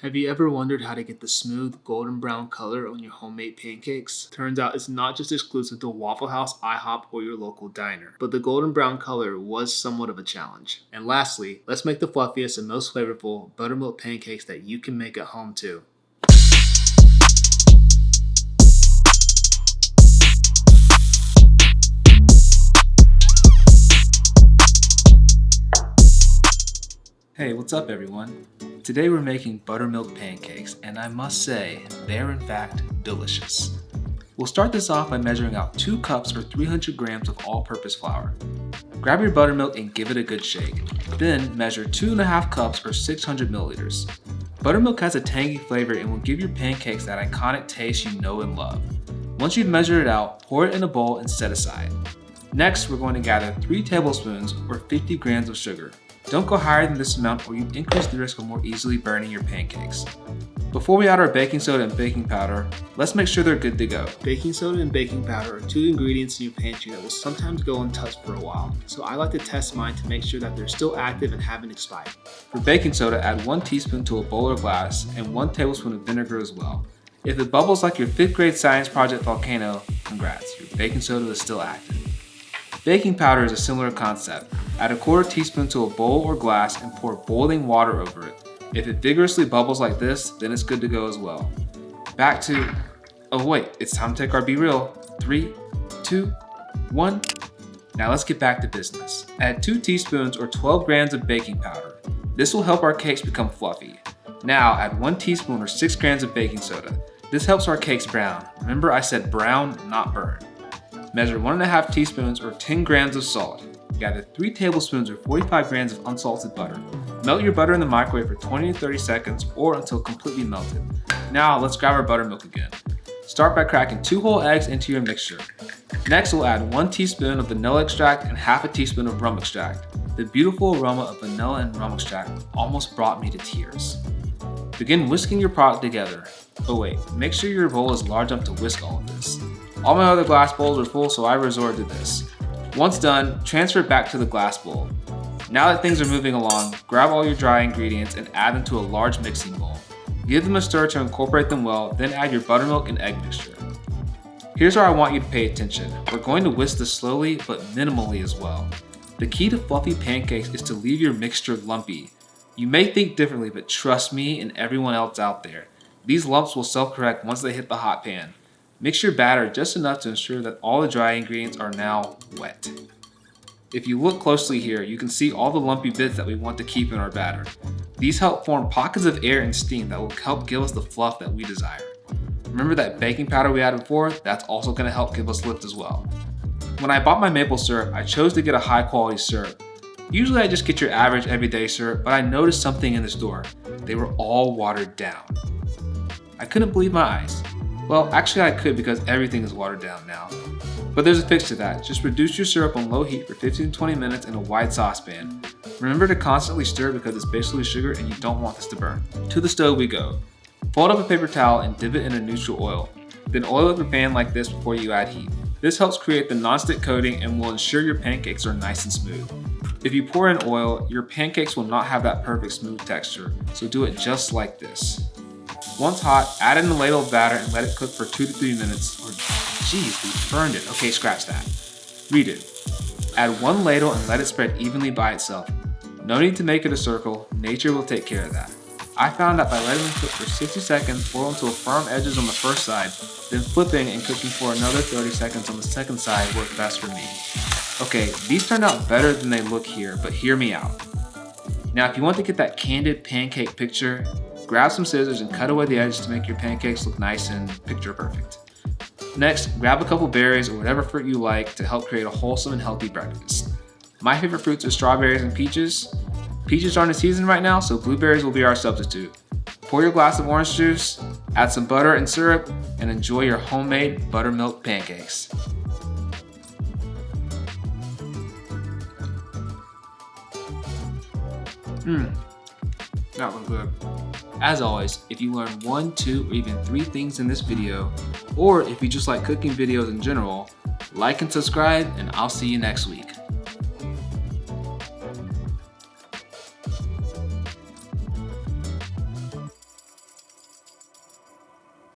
Have you ever wondered how to get the smooth golden brown color on your homemade pancakes? Turns out it's not just exclusive to Waffle House, IHOP, or your local diner, but the golden brown color was somewhat of a challenge. And lastly, let's make the fluffiest and most flavorful buttermilk pancakes that you can make at home too. Hey, what's up everyone? Today we're making buttermilk pancakes, and I must say, they're in fact delicious. We'll start this off by measuring out 2 cups or 300 grams of all-purpose flour. Grab your buttermilk and give it a good shake. Then measure 2.5 cups or 600 milliliters. Buttermilk has a tangy flavor and will give your pancakes that iconic taste you know and love. Once you've measured it out, pour it in a bowl and set aside. Next, we're going to gather 3 tablespoons or 50 grams of sugar. Don't go higher than this amount or you increase the risk of more easily burning your pancakes. Before we add our baking soda and baking powder, let's make sure they're good to go. Baking soda and baking powder are 2 ingredients in your pantry that will sometimes go untouched for a while, so I like to test mine to make sure that they're still active and haven't expired. For baking soda, add 1 teaspoon to a bowl or glass and 1 tablespoon of vinegar as well. If it bubbles like your 5th grade science project volcano, congrats, your baking soda is still active. Baking powder is a similar concept. Add a 1/4 teaspoon to a bowl or glass and pour boiling water over it. If it vigorously bubbles like this, then it's good to go as well. Back to, oh wait, it's time to take our Be Real. 3, 2, 1. Now let's get back to business. Add 2 teaspoons or 12 grams of baking powder. This will help our cakes become fluffy. Now add 1 teaspoon or 6 grams of baking soda. This helps our cakes brown. Remember I said brown, not burn. Measure 1.5 teaspoons or 10 grams of salt. Gather 3 tablespoons or 45 grams of unsalted butter. Melt your butter in the microwave for 20 to 30 seconds or until completely melted. Now let's grab our buttermilk again. Start by cracking 2 whole eggs into your mixture. Next we'll add 1 teaspoon of vanilla extract and half a teaspoon of rum extract. The beautiful aroma of vanilla and rum extract almost brought me to tears. Begin whisking your product together. Oh wait, make sure your bowl is large enough to whisk all of this. All my other glass bowls are full, so I resorted to this. Once done, transfer it back to the glass bowl. Now that things are moving along, grab all your dry ingredients and add them to a large mixing bowl. Give them a stir to incorporate them well, then add your buttermilk and egg mixture. Here's where I want you to pay attention. We're going to whisk this slowly, but minimally as well. The key to fluffy pancakes is to leave your mixture lumpy. You may think differently, but trust me and everyone else out there. These lumps will self-correct once they hit the hot pan. Mix your batter just enough to ensure that all the dry ingredients are now wet. If you look closely here, you can see all the lumpy bits that we want to keep in our batter. These help form pockets of air and steam that will help give us the fluff that we desire. Remember that baking powder we added before? That's also going to help give us lift as well. When I bought my maple syrup, I chose to get a high quality syrup. Usually I just get your average everyday syrup, but I noticed something in the store. They were all watered down. I couldn't believe my eyes. Well, actually I could because everything is watered down now. But there's a fix to that. Just reduce your syrup on low heat for 15 to 20 minutes in a wide saucepan. Remember to constantly stir because it's basically sugar and you don't want this to burn. To the stove we go. Fold up a paper towel and dip it in a neutral oil. Then oil up your pan like this before you add heat. This helps create the non-stick coating and will ensure your pancakes are nice and smooth. If you pour in oil, your pancakes will not have that perfect smooth texture, so do it just like this. Once hot, add in the ladle of batter and let it cook for 2 to 3 minutes. Or, geez, we burned it. Okay, scratch that. Read it. Add 1 ladle and let it spread evenly by itself. No need to make it a circle. Nature will take care of that. I found that by letting them cook for 60 seconds or until firm edges on the first side, then flipping and cooking for another 30 seconds on the second side worked best for me. Okay, these turned out better than they look here, but hear me out. Now, if you want to get that candid pancake picture, grab some scissors and cut away the edges to make your pancakes look nice and picture perfect. Next, grab a couple berries or whatever fruit you like to help create a wholesome and healthy breakfast. My favorite fruits are strawberries and peaches. Peaches aren't in season right now, so blueberries will be our substitute. Pour your glass of orange juice, add some butter and syrup, and enjoy your homemade buttermilk pancakes. That was good. As always, if you learned 1, 2, or even 3 things in this video, or if you just like cooking videos in general, like and subscribe, and I'll see you next week.